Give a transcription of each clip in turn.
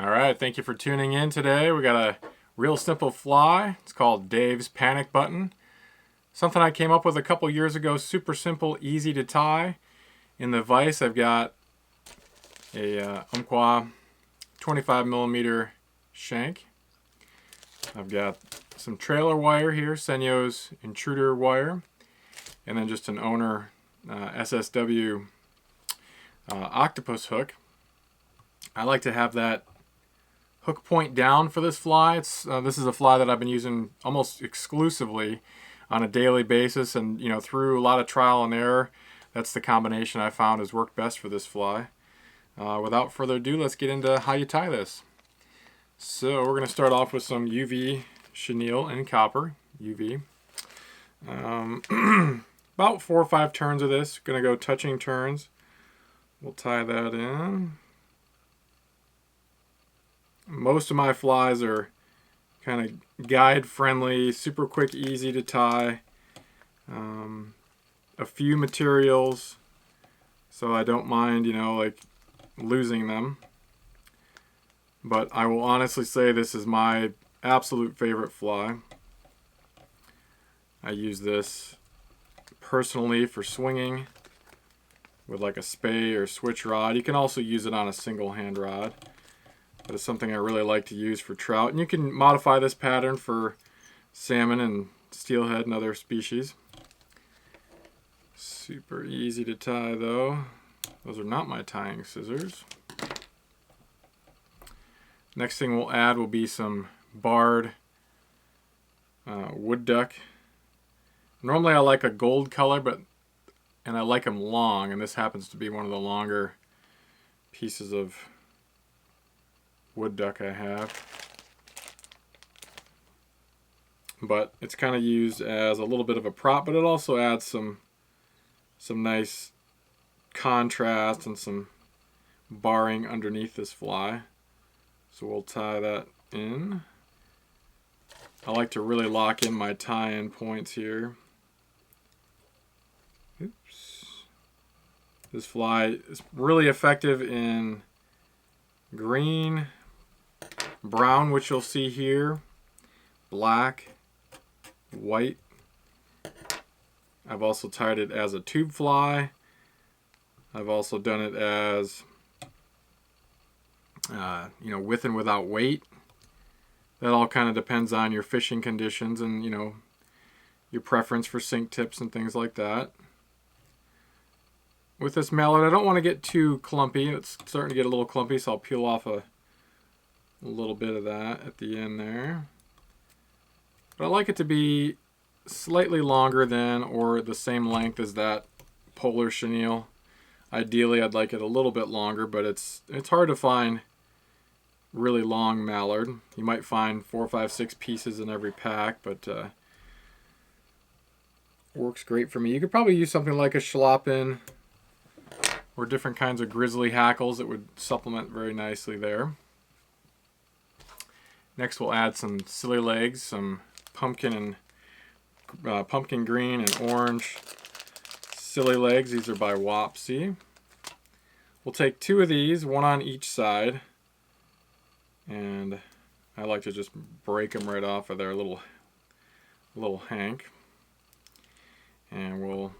Alright, thank you for tuning in today. We got a real simple fly. It's called Dave's Panic Button. Something I came up with a couple years ago, super simple, easy to tie. In the vise I've got a Umpqua 25mm shank. I've got some trailer wire here, Senyo's Intruder wire, and then just an owner SSW Octopus hook. I like to have that hook point down for this fly. This is a fly that I've been using almost exclusively on a daily basis, and through a lot of trial and error, that's the combination I found has worked best for this fly. Without further ado, let's get into how you tie this. So we're going to start off with some UV chenille and copper UV. About 4 or 5 turns of this. Going to go touching turns. We'll tie that in. Most of my flies are kind of guide friendly, super quick, easy to tie. A few materials, so I don't mind, like losing them. But I will honestly say this is my absolute favorite fly. I use this personally for swinging with like a spey or switch rod. You can also use it on a single hand rod. But it's something I really like to use for trout. And you can modify this pattern for salmon and steelhead and other species. Super easy to tie though. Those are not my tying scissors. Next thing we'll add will be some barred wood duck. Normally I like a gold color, and I like them long, and this happens to be one of the longer pieces of wood duck I have. But it's kind of used as a little bit of a prop, but it also adds some nice contrast and some barring underneath this fly. So we'll tie that in. I like to really lock in my tie-in points here. Oops. This fly is really effective in green, brown, which you'll see here, black, white. I've also tied it as a tube fly. I've also done it as with and without weight. That all kind of depends on your fishing conditions and your preference for sink tips and things like that. With this mallard, I don't want to get too clumpy. It's starting to get a little clumpy, so I'll peel off a little bit of that at the end there. But I like it to be slightly longer than or the same length as that polar chenille. Ideally, I'd like it a little bit longer, but it's hard to find really long mallard. You might find 4, 5, 6 pieces in every pack, but works great for me. You could probably use something like a schlapin or different kinds of grizzly hackles that would supplement very nicely there. Next we'll add some silly legs, some pumpkin green and orange silly legs. These are by Wapsi. We'll take 2 of these, one on each side, and I like to just break them right off of their little hank. And we'll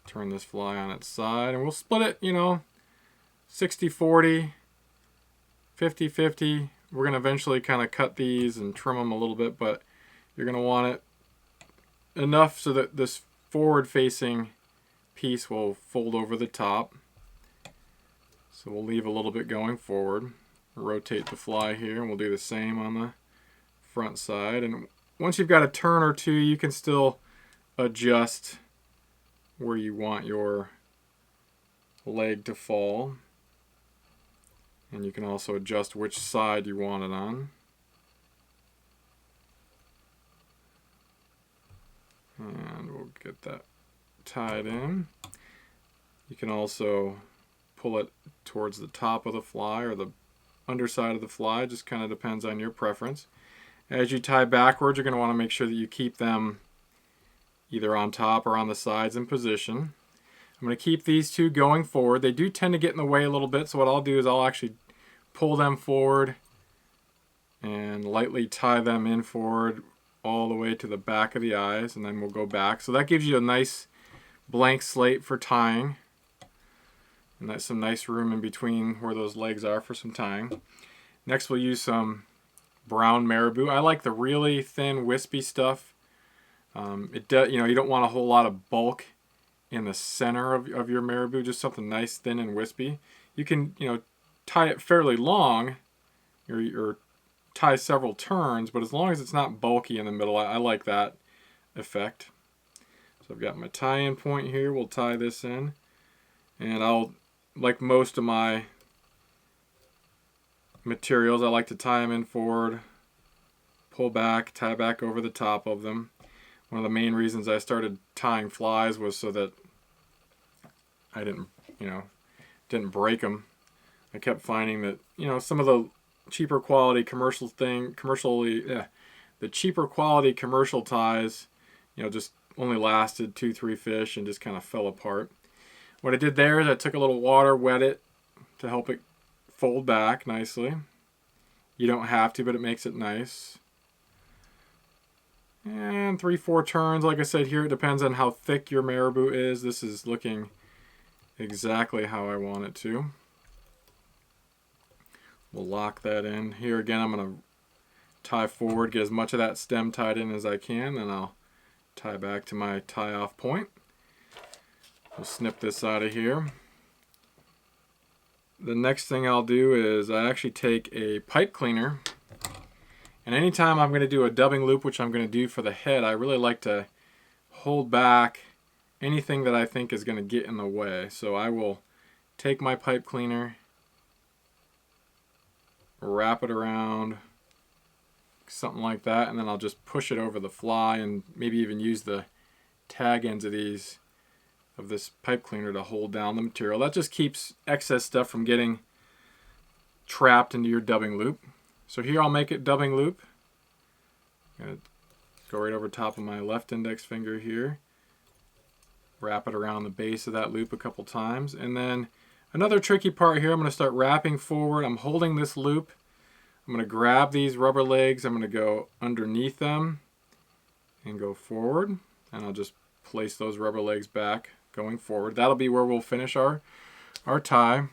turn this fly on its side, and we'll split it, 60-40, 50-50. We're going to eventually kind of cut these and trim them a little bit, but you're going to want it enough so that this forward-facing piece will fold over the top. So we'll leave a little bit going forward. Rotate the fly here, and we'll do the same on the front side. And once you've got a turn or two, you can still adjust where you want your leg to fall. And you can also adjust which side you want it on. And we'll get that tied in. You can also pull it towards the top of the fly or the underside of the fly. Just kind of depends on your preference. As you tie backwards, you're going to want to make sure that you keep them either on top or on the sides in position. I'm going to keep these 2 going forward. They do tend to get in the way a little bit, so what I'll do is I'll actually pull them forward and lightly tie them in forward all the way to the back of the eyes, and then we'll go back. So that gives you a nice blank slate for tying, and that's some nice room in between where those legs are for some tying. Next we'll use some brown Marabou. I like the really thin wispy stuff. You don't want a whole lot of bulk in the center of your Marabou, just something nice, thin, and wispy. You can, tie it fairly long, or tie several turns, but as long as it's not bulky in the middle, I like that effect. So I've got my tie-in point here. We'll tie this in, and I'll, like most of my materials, I like to tie them in forward, pull back, tie back over the top of them. One of the main reasons I started tying flies was so that I didn't break them. I kept finding that, some of the cheaper quality commercial ties, just only lasted 2-3 fish and just kind of fell apart. What I did there is I took a little water, wet it to help it fold back nicely. You don't have to, but it makes it nice. And 3-4 turns. Like I said here, it depends on how thick your Marabou is. This is looking exactly how I want it to. We'll lock that in. Here again, I'm going to tie forward, get as much of that stem tied in as I can, then I'll tie back to my tie-off point. We'll snip this out of here. The next thing I'll do is I actually take a pipe cleaner, and anytime I'm going to do a dubbing loop, which I'm going to do for the head, I really like to hold back anything that I think is going to get in the way. So I will take my pipe cleaner, wrap it around, something like that, and then I'll just push it over the fly and maybe even use the tag ends of this pipe cleaner to hold down the material. That just keeps excess stuff from getting trapped into your dubbing loop. So here I'll make it dubbing loop. I'm going to go right over top of my left index finger here. Wrap it around the base of that loop a couple times. And then another tricky part here, I'm going to start wrapping forward. I'm holding this loop. I'm going to grab these rubber legs. I'm going to go underneath them and go forward. And I'll just place those rubber legs back going forward. That'll be where we'll finish our tie.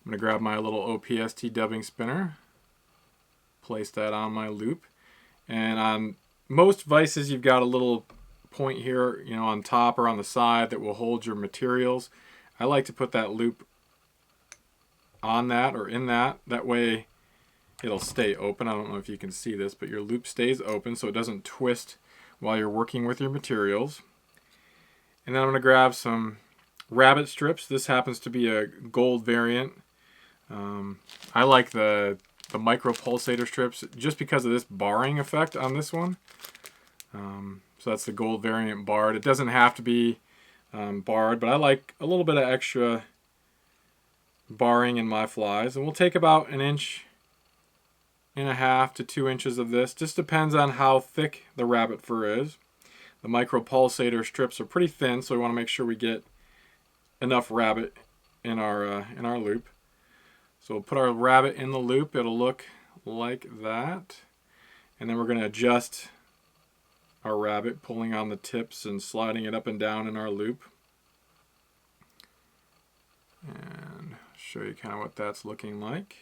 I'm going to grab my little OPST dubbing spinner, place that on my loop, and on most vices you've got a little point here, on top or on the side that will hold your materials. I like to put that loop on that or in that. That way it'll stay open. I don't know if you can see this, but your loop stays open so it doesn't twist while you're working with your materials. And then I'm going to grab some rabbit strips. This happens to be a gold variant. I like the micro pulsator strips just because of this barring effect on this one. So that's the gold variant barred. It doesn't have to be barred, but I like a little bit of extra barring in my flies. And we'll take about 1.5 inches to 2 inches of this. Just depends on how thick the rabbit fur is. The micro pulsator strips are pretty thin, so we want to make sure we get enough rabbit in our loop. So we'll put our rabbit in the loop. It'll look like that. And then we're going to adjust our rabbit, pulling on the tips and sliding it up and down in our loop. And show you kind of what that's looking like.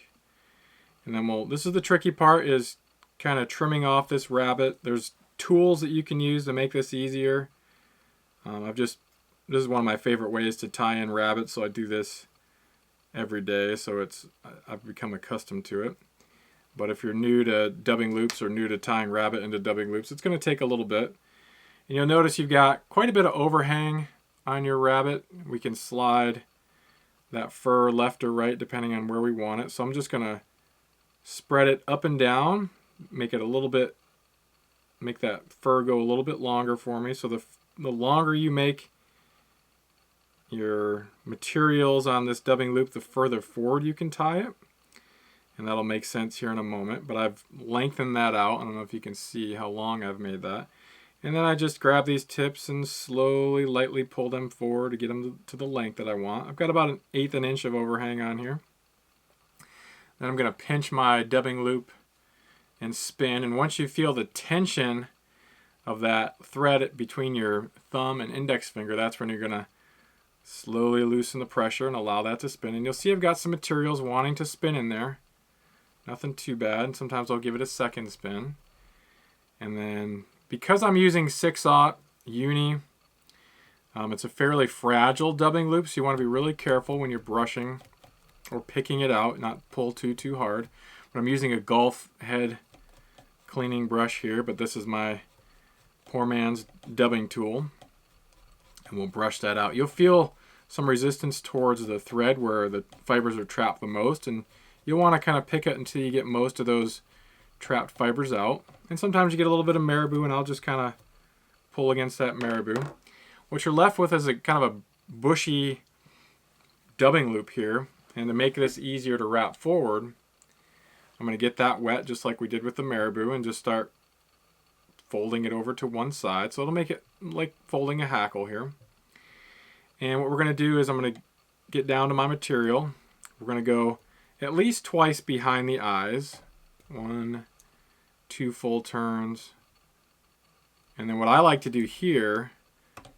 And then this is the tricky part, is kind of trimming off this rabbit. There's tools that you can use to make this easier. This is one of my favorite ways to tie in rabbits, so I do this every day, so I've become accustomed to it. But if you're new to dubbing loops or new to tying rabbit into dubbing loops, it's going to take a little bit. And you'll notice you've got quite a bit of overhang on your rabbit. We can slide that fur left or right depending on where we want it. So I'm just going to spread it up and down, make that fur go a little bit longer for me. So the longer you make your materials on this dubbing loop, the further forward you can tie it. And that'll make sense here in a moment, but I've lengthened that out. I don't know if you can see how long I've made that. And then I just grab these tips and slowly, lightly pull them forward to get them to the length that I want. I've got about 1/8 inch of overhang on here. Then I'm going to pinch my dubbing loop and spin. And once you feel the tension of that thread between your thumb and index finger, that's when you're going to slowly loosen the pressure and allow that to spin. And you'll see I've got some materials wanting to spin in there. Nothing too bad. Sometimes I'll give it a second spin. And then because I'm using 6/0 uni, it's a fairly fragile dubbing loop, so you want to be really careful when you're brushing or picking it out, not pull too hard. But I'm using a golf head cleaning brush here, but this is my poor man's dubbing tool. And we'll brush that out. You'll feel some resistance towards the thread where the fibers are trapped the most, and you'll want to kind of pick it until you get most of those trapped fibers out. And sometimes you get a little bit of Marabou, and I'll just kind of pull against that Marabou. What you're left with is a kind of a bushy dubbing loop here. And to make this easier to wrap forward, I'm going to get that wet just like we did with the Marabou and just start folding it over to one side. So it'll make it like folding a hackle here. And what we're going to do is I'm going to get down to my material. We're going to go at least twice behind the eyes. 1, 2 full turns. And then what I like to do here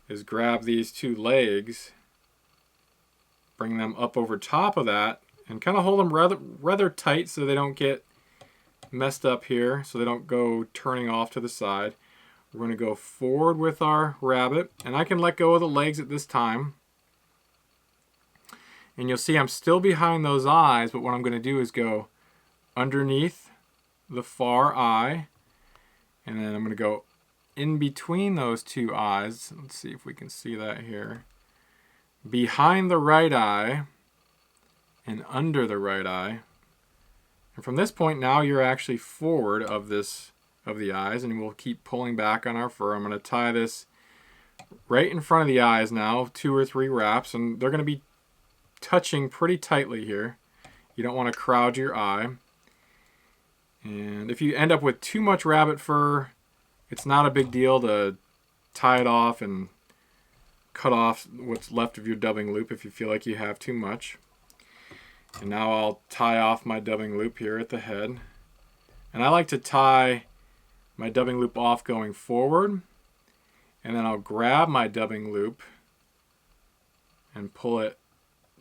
is grab these 2 legs, bring them up over top of that, and kind of hold them rather tight so they don't get messed up here, so they don't go turning off to the side. We're going to go forward with our rabbit, and I can let go of the legs at this time. And you'll see I'm still behind those eyes, but what I'm going to do is go underneath the far eye, and then I'm going to go in between those 2 eyes. Let's see if we can see that here. Behind the right eye and under the right eye. And from this point now you're actually forward of the eyes, and we'll keep pulling back on our fur. I'm going to tie this right in front of the eyes now, 2 or 3 wraps, and they're going to be touching pretty tightly here. You don't want to crowd your eye. And if you end up with too much rabbit fur, it's not a big deal to tie it off and cut off what's left of your dubbing loop if you feel like you have too much. And now I'll tie off my dubbing loop here at the head. And I like to tie my dubbing loop off going forward, and then I'll grab my dubbing loop and pull it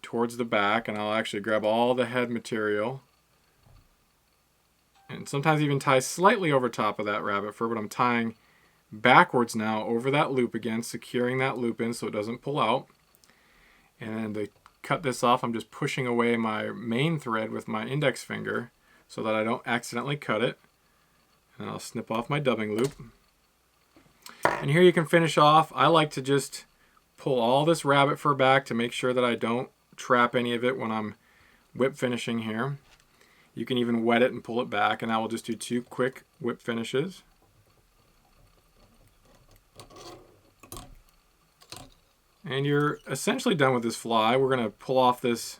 towards the back, and I'll actually grab all the head material and sometimes even tie slightly over top of that rabbit fur, but I'm tying backwards now over that loop again, securing that loop in so it doesn't pull out. And then to cut this off, I'm just pushing away my main thread with my index finger so that I don't accidentally cut it. And I'll snip off my dubbing loop. And here you can finish off. I like to just pull all this rabbit fur back to make sure that I don't trap any of it when I'm whip finishing here. You can even wet it and pull it back, and I will just do 2 quick whip finishes. And you're essentially done with this fly. We're going to pull off this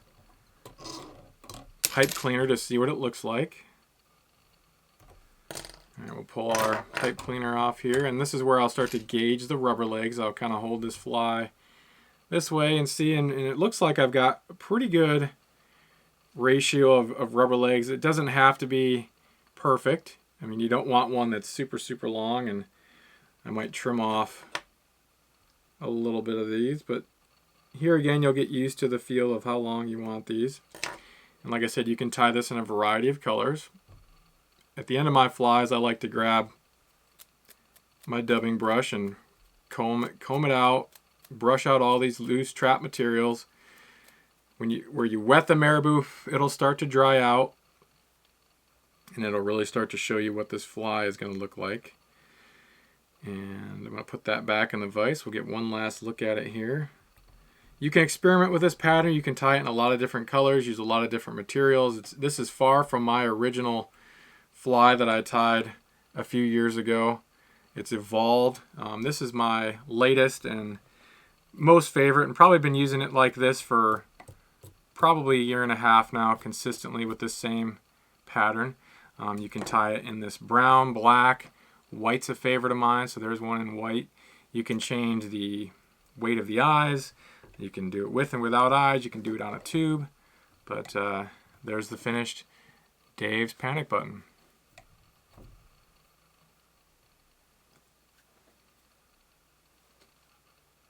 pipe cleaner to see what it looks like. And we'll pull our pipe cleaner off here, and this is where I'll start to gauge the rubber legs. I'll kind of hold this fly this way and see, and it looks like I've got a pretty good ratio of rubber legs. It doesn't have to be perfect. I mean, you don't want one that's super long, and I might trim off a little bit of these, but here again you'll get used to the feel of how long you want these. And like I said, you can tie this in a variety of colors. At the end of my flies, I like to grab my dubbing brush and comb it out, brush out all these loose trap materials. Where you wet the Marabou, it'll start to dry out, and it'll really start to show you what this fly is going to look like. And I'm going to put that back in the vise. We'll get one last look at it here. You can experiment with this pattern. You can tie it in a lot of different colors, use a lot of different materials. This is far from my original fly that I tied a few years ago. It's evolved. This is my latest and most favorite, and probably been using it like this for probably a year and a half now, consistently with this same pattern. You can tie it in this brown, black, white's a favorite of mine, so there's one in white. You can change the weight of the eyes. You can do it with and without eyes. You can do it on a tube, but there's the finished Dave's panic button.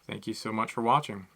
Thank you so much for watching.